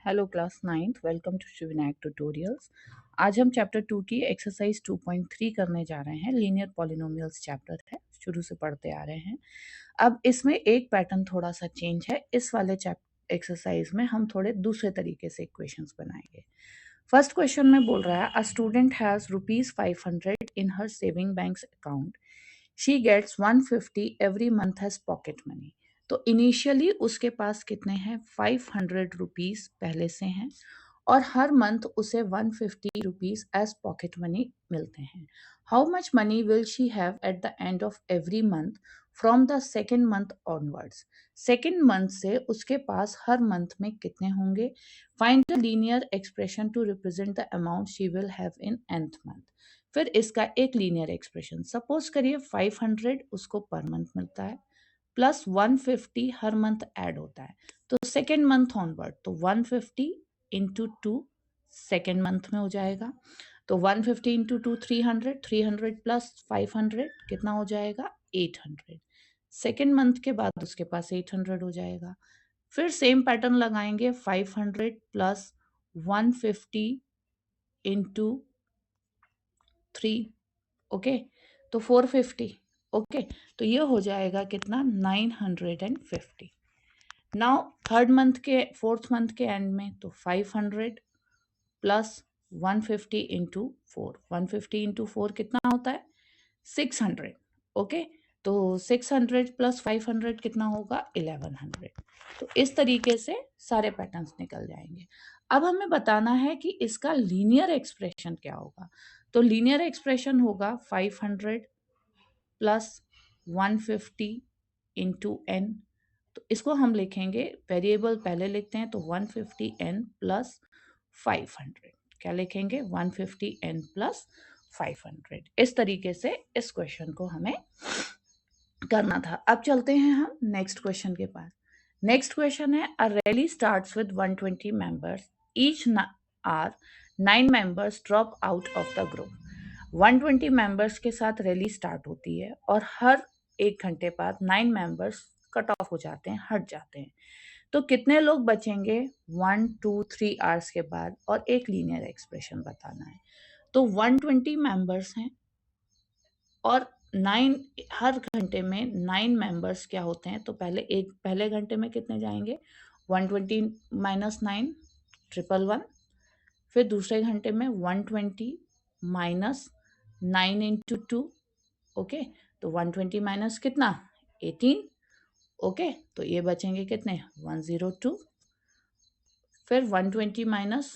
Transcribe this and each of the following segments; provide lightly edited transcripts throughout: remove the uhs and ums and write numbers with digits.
Hello class 9th, welcome to Shivnayak tutorials. आज हम chapter 2 की एक्सरसाइज 2.3 करने जा रहे हैं। लीनियर पॉलिनोमियल्स चैप्टर है, शुरू से पढ़ते आ रहे हैं। अब इसमें एक पैटर्न थोड़ा सा चेंज है। इस वाले एक्सरसाइज में हम थोड़े दूसरे तरीके से इक्वेशंस बनाएंगे। फर्स्ट क्वेश्चन में बोल रहा है, a student has ₹500 in her saving banks account. She gets 150 every month as pocket money. तो इनिशियली उसके पास कितने हैं? 500 रुपीज पहले से हैं और हर मंथ उसे 150 रुपीज एज पॉकेट मनी मिलते हैं। How much money will she have at the end of every month from the second month onwards? Second month से उसके पास हर मंथ में कितने होंगे? Find the linear expression to represent the amount she will have in nth month. फिर इसका एक लीनियर एक्सप्रेशन, सपोज करिए 500 उसको पर मंथ मिलता है प्लस 150 हर मंथ ऐड होता है, तो सेकेंड मंथ ऑनवर्ड तो 150 इंटू 2 सेकेंड मंथ में हो जाएगा। तो 150 इंटू 2 300, 300 प्लस 500 कितना हो जाएगा? 800। सेकेंड मंथ के बाद उसके पास 800 हो जाएगा। फिर सेम पैटर्न लगाएंगे, 500 प्लस 150 इंटू 3, ओके, तो 450। ओके, तो ये हो जाएगा कितना? 950। नाउ थर्ड मंथ के फोर्थ मंथ के एंड में तो 500 प्लस 150 इंटू 4, 150 इंटू 4 कितना होता है? 600। ओके, तो 600 प्लस 500 कितना होगा? 1100। तो इस तरीके से सारे पैटर्न्स निकल जाएंगे। अब हमें बताना है कि इसका लीनियर एक्सप्रेशन क्या होगा। तो लीनियर एक्सप्रेशन होगा 500 प्लस 150 इंटू n। तो इसको हम लिखेंगे, वेरिएबल पहले लिखते हैं, तो 150n प्लस 500। क्या लिखेंगे? 150n plus 500। इस तरीके से इस क्वेश्चन को हमें करना था। अब चलते हैं हम नेक्स्ट क्वेश्चन के पास। नेक्स्ट क्वेश्चन है, a rally starts with 120 members, each hour 9 members drop out of the group. 120 members के साथ रैली स्टार्ट होती है और हर 1 घंटे बाद 9 मेंबर्स कट ऑफ हो जाते हैं, हट जाते हैं। तो कितने लोग बचेंगे 1 2 3 आवर्स के बाद? और एक लीनियर एक्सप्रेशन बताना है। तो 120 मेंबर्स हैं और 9 हर घंटे में 9 मेंबर्स क्या होते हैं? तो पहले घंटे में कितने जाएंगे? 120 माइनस 9 111। फिर दूसरे घंटे में 120 माइनस 9 इंटू 2, ओके, तो 120 माइनस कितना? 18। ओके, तो ये बचेंगे कितने? 102। फिर 120 माइनस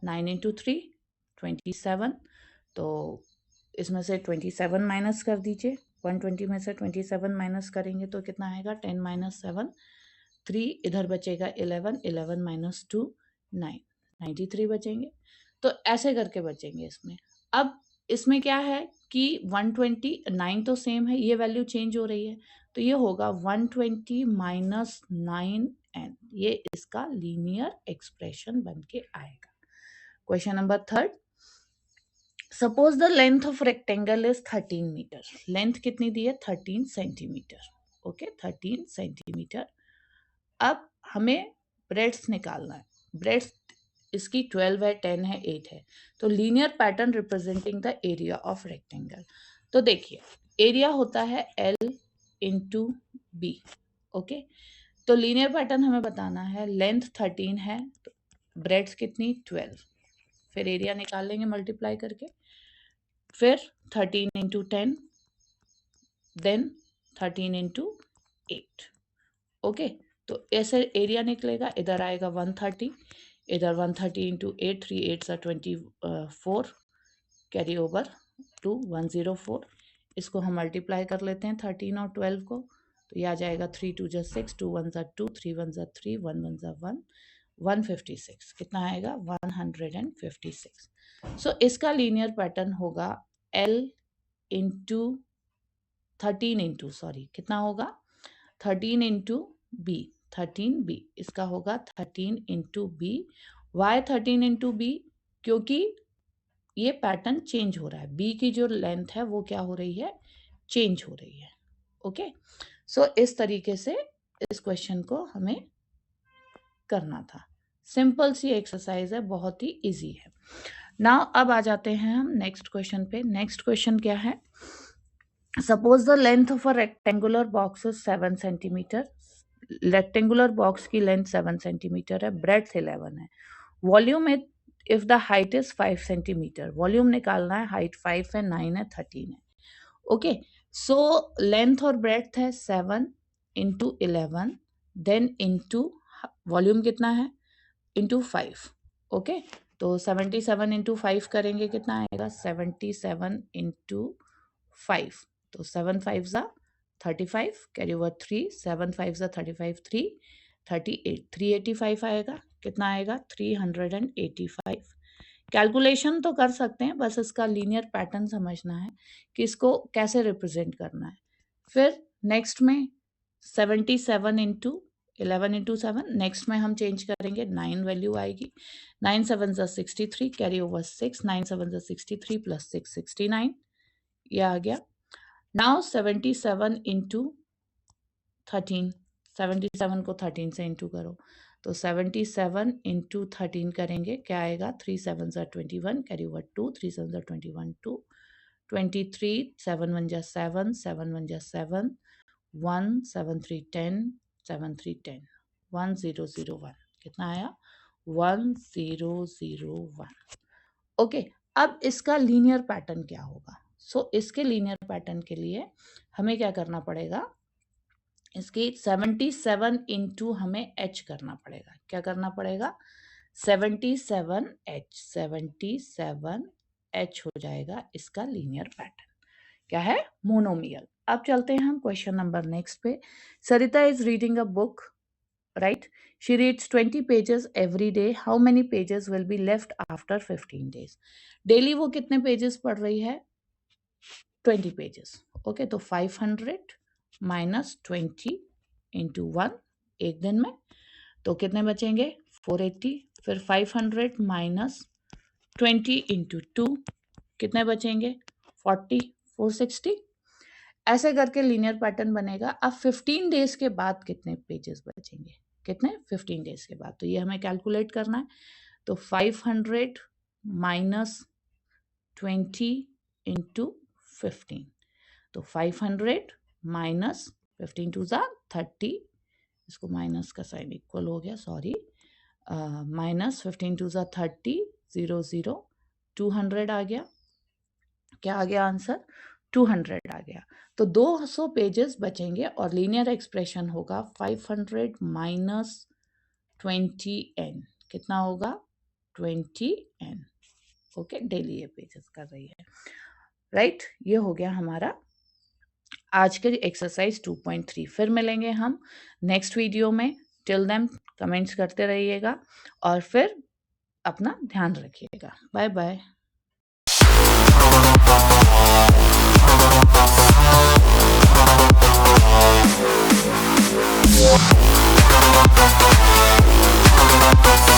9 इंटू 3 27। तो इसमें से 27 माइनस कर दीजिए। 120 में से 27 माइनस करेंगे तो कितना आएगा? 10 माइनस 7 3, इधर बचेगा 11, 11 माइनस 2 9, 93 बचेंगे। तो ऐसे करके बचेंगे इसमें। अब इसमें क्या है कि 129 तो सेम है, ये वैल्यू चेंज हो रही है, तो ये होगा 120 माइनस 9n। ये इसका लीनियर एक्सप्रेशन बन के आएगा। Question number third, suppose the length of rectangle is 13 metre. Length कितनी दी है? 13 सेंटीमीटर। Okay, 13 centimetre. अब हमें ब्रेड्स निकालना है। ब्रेड्स इसकी 12 है, 10 है, 8 है। तो linear pattern representing the area of rectangle. तो देखिए, एरिया होता है L इंटू बी। ओके, तो लीनियर पैटर्न हमें बताना है। लेंथ 13 है, तो ब्रेड्स कितनी? 12। फिर एरिया निकाल लेंगे मल्टीप्लाई करके। फिर 13 इंटू 10, देन 13 इंटू 8। ओके, तो ऐसे एरिया निकलेगा। इधर आएगा 130, इधर 130 इंटू 8, 3 8 24, कैरी ओवर टू 104। इसको हम मल्टीप्लाई कर लेते हैं 13 और 12 को, तो ये आ जाएगा 3 2 जा 6, 2 1 जा 2, 3 1 जा 3, 1 1 जा 1, 156। कितना आएगा? 156। सो इसका लीनियर पैटर्न होगा L इंटू 13 इंटू, सॉरी कितना होगा? 13 इंटू बी, 13b। इसका होगा 13 into B. Why 13 into B? क्योंकि ये पैटर्न चेंज हो रहा है। बी की जो लेंथ है वो क्या हो रही है? चेंज हो रही है। ओके, सो इस तरीके से इस क्वेश्चन को हमें करना था। सिंपल सी एक्सरसाइज है, बहुत ही इजी है। नाउ अब आ जाते हैं हम नेक्स्ट क्वेश्चन पे। नेक्स्ट क्वेश्चन क्या है? Suppose the length of a rectangular box is 7 centimetre. Rectangular box की लेंथ 7 सेंटीमीटर है, ब्रेड्थ 11 है। वॉल्यूम है, if the height is 5 centimetre. Volume निकालना है, हाइट 5 है, 9 है, 13 है। ओके, सो लेंथ और ब्रेड्थ है 7 इंटू 11, देन इंटू वॉल्यूम कितना है इंटू 5। ओके, तो 77 इंटू 5 करेंगे, कितना आएगा? 77 इंटू 5, तो 7 5 ज़ा 35, कैरी ओवर 3, 7 5 ज़ा 35, 3 38, 385 आएगा। कितना आएगा? 385। कैलकुलेशन तो कर सकते हैं, बस इसका लीनियर पैटर्न समझना है कि इसको कैसे रिप्रेजेंट करना है। फिर नेक्स्ट में 77 इंटू 11 इंटू 7, नेक्स्ट में हम चेंज करेंगे, 9 वैल्यू आएगी। 9 7 ज़ा 63, कैरी ओवर 6, 9 7 ज़ा 63 प्लस 6 69, ये आ गया। नाउ 77 इंटू 13, 77 को 13 से इंटू करो, तो 77 इंटू 13 करेंगे, क्या आएगा? 3 7 ज़ा 21, कैरी ओवर 2, 3 7 ज़ा 21, 2 23, 7 1 ज़ा 7, 7 1 ज़ा 7, 1 7 3 10, 7 3 10, 1001, कितना आया? 1001। ओके, अब इसका लीनियर पैटर्न क्या होगा? सो इसके लीनियर पैटर्न के लिए हमें क्या करना पड़ेगा? इसकी 77 इंटू हमें h करना पड़ेगा। क्या करना पड़ेगा? 77h, 77h हो जाएगा इसका लीनियर पैटर्न। क्या है? मोनोमियल। अब चलते हैं हम क्वेश्चन नंबर नेक्स्ट पे। Sarita is reading a book, right? She reads 20 pages every day. How many pages will be left after 15 days? Daily वो कितने पेजेस पढ़ रही है? 20 पेजेस। ओके, तो 500 माइनस 20 इंटू 1, एक दिन में, तो कितने बचेंगे? 480। फिर 500 माइनस 20 इंटू 2, कितने बचेंगे? 40, 460। ऐसे करके लीनियर पैटर्न बनेगा। अब 15 डेज के बाद कितने पेजेस बचेंगे? कितने? 15 डेज के बाद, तो ये हमें कैलकुलेट करना है। तो 500 माइनस 20 इंटू 15, तो 500 माइनस 15 टू ज़ा 30, इसको माइनस का साइन इक्वल हो गया, सॉरी, माइनस 15 टू ज़ा 30, 0 0, 200 आ गया। क्या आ गया आंसर? 200 आ गया। तो 200 पेजेस बचेंगे और लीनियर एक्सप्रेशन होगा 500 माइनस 20n, कितना होगा? 20n। ओके, डेली ये पेजेस कर रही है, राइट? ये हो गया हमारा आज के एक्सरसाइज 2.3। फिर मिलेंगे हम नेक्स्ट वीडियो में। टिल देन कमेंट्स करते रहिएगा और फिर अपना ध्यान रखिएगा। Bye bye.